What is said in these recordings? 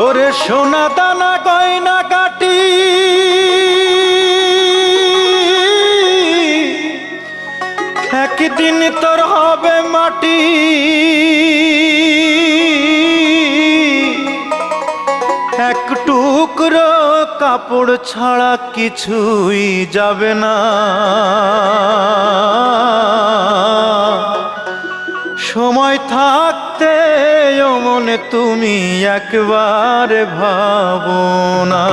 ওরে সোনা দানা গয়না কাটি একদিন তোর হবে মাটি। এক টুকরো কাপড় ছাড়া কিছুই যাবে না। সময় থাকতে ও মনে তুমি একবার ভাবো না।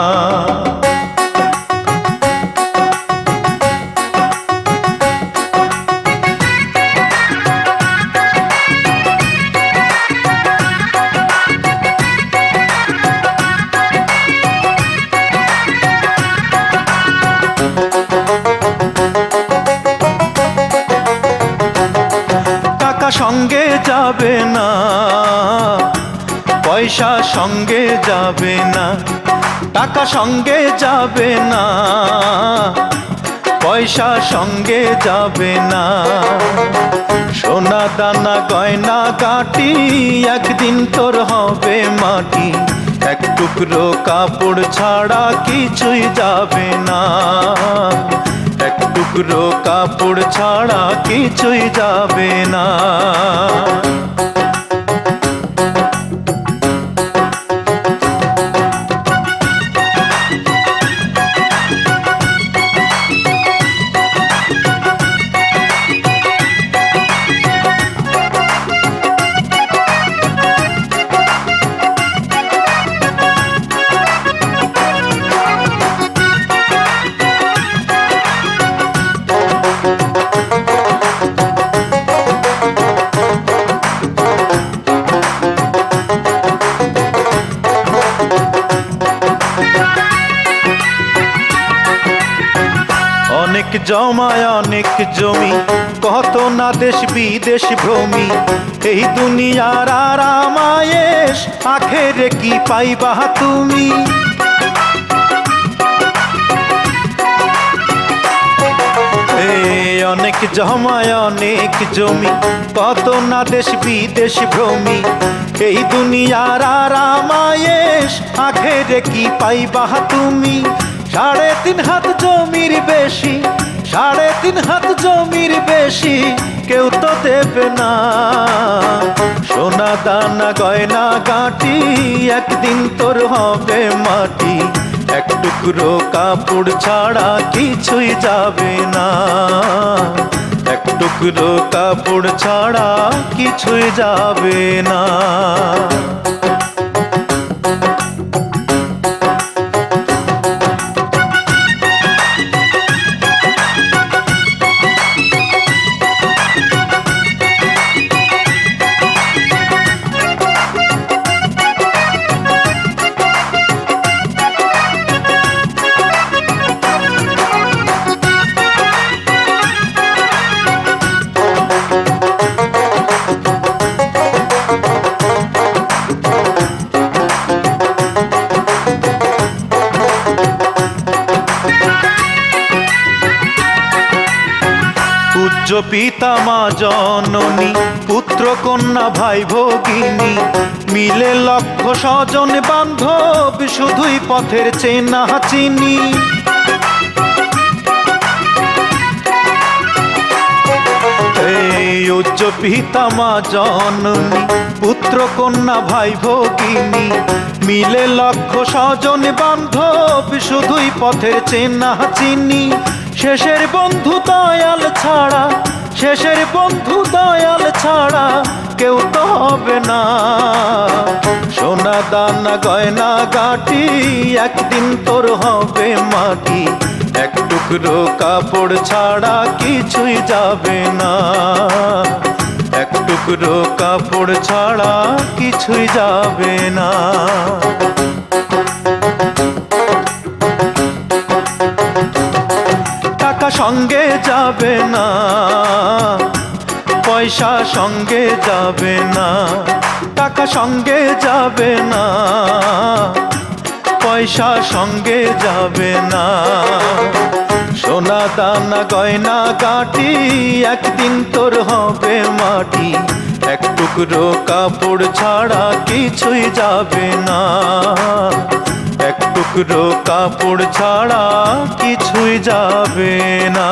সঙ্গে যাবে না, পয়সা সঙ্গে যাবে না। টাকা সঙ্গে যাবে না, পয়সা সঙ্গে যাবে না। সোনা দানা গয়না গাটি একদিন তোর হবে মাটি। এক টুকরো কাপড় ছাড়া কিছুই যাবে না। এক টুকরো কাপড় ছাড়া কিছুই যাবে না। অনেক জমায় অনেক জমি, কত না দেশ বিদেশ ভ্রমি। এই দুনিয়ার আরাম আয়েশ আখেরে কি পাইবা তুমি। অনেক জমায় অনেক জমি, কত না দেশ বিদেশ ভ্রমি। এই দুনিয়ার আরাম আয়েশ আখেরে কি পাইবা তুমি। 3.5 হাত জমির বেশি, 3.5 হাত জমির বেশি কেউ তো দেবে না। সোনা দানা গয়না গাটি একদিন তোর হবে মাটি। এক টুকরো কাপড় ছাড়া কিছুই যাবে না। এক টুকরো কাপড় ছাড়া কিছুই যাবে না। পূজ্য পিতা মা জননী, পুত্র কন্যা ভাই ভগিনী, মিলে লক্ষ স্বজন বান্ধব, শুধুই পথের চেনা চিনি। উচ্চ পিতা মা জননী, পুত্র কন্যা ভাই ভগিনী, মিলে লক্ষ স্বজন বান্ধব, শুধুই পথের চেনা চিনি। শেষের বন্ধু দয়াল ছাড়া, শেষের বন্ধু দয়াল ছাড়া কেউ তো হবে না। সোনা দানা গয়না গাটি একদিন তোর হবে মাটি। এক টুকরো কাপড় ছাড়া কিছুই যাবে না। এক টুকরো কাপড় ছাড়া কিছুই যাবে না। টাকা সঙ্গে যাবে না, পয়সা সঙ্গে যাবে না। টাকা সঙ্গে যাবে না, পয়সা সঙ্গে যাবে না। সোনা দানা গয়না গাটি একদিন তোর হবে মাটি। এক টুকরো টুকরো কাপড় ছাড়া কিছুই যাবে না, এক টুকরো কাপড় ছাড়া কিছুই যাবে না।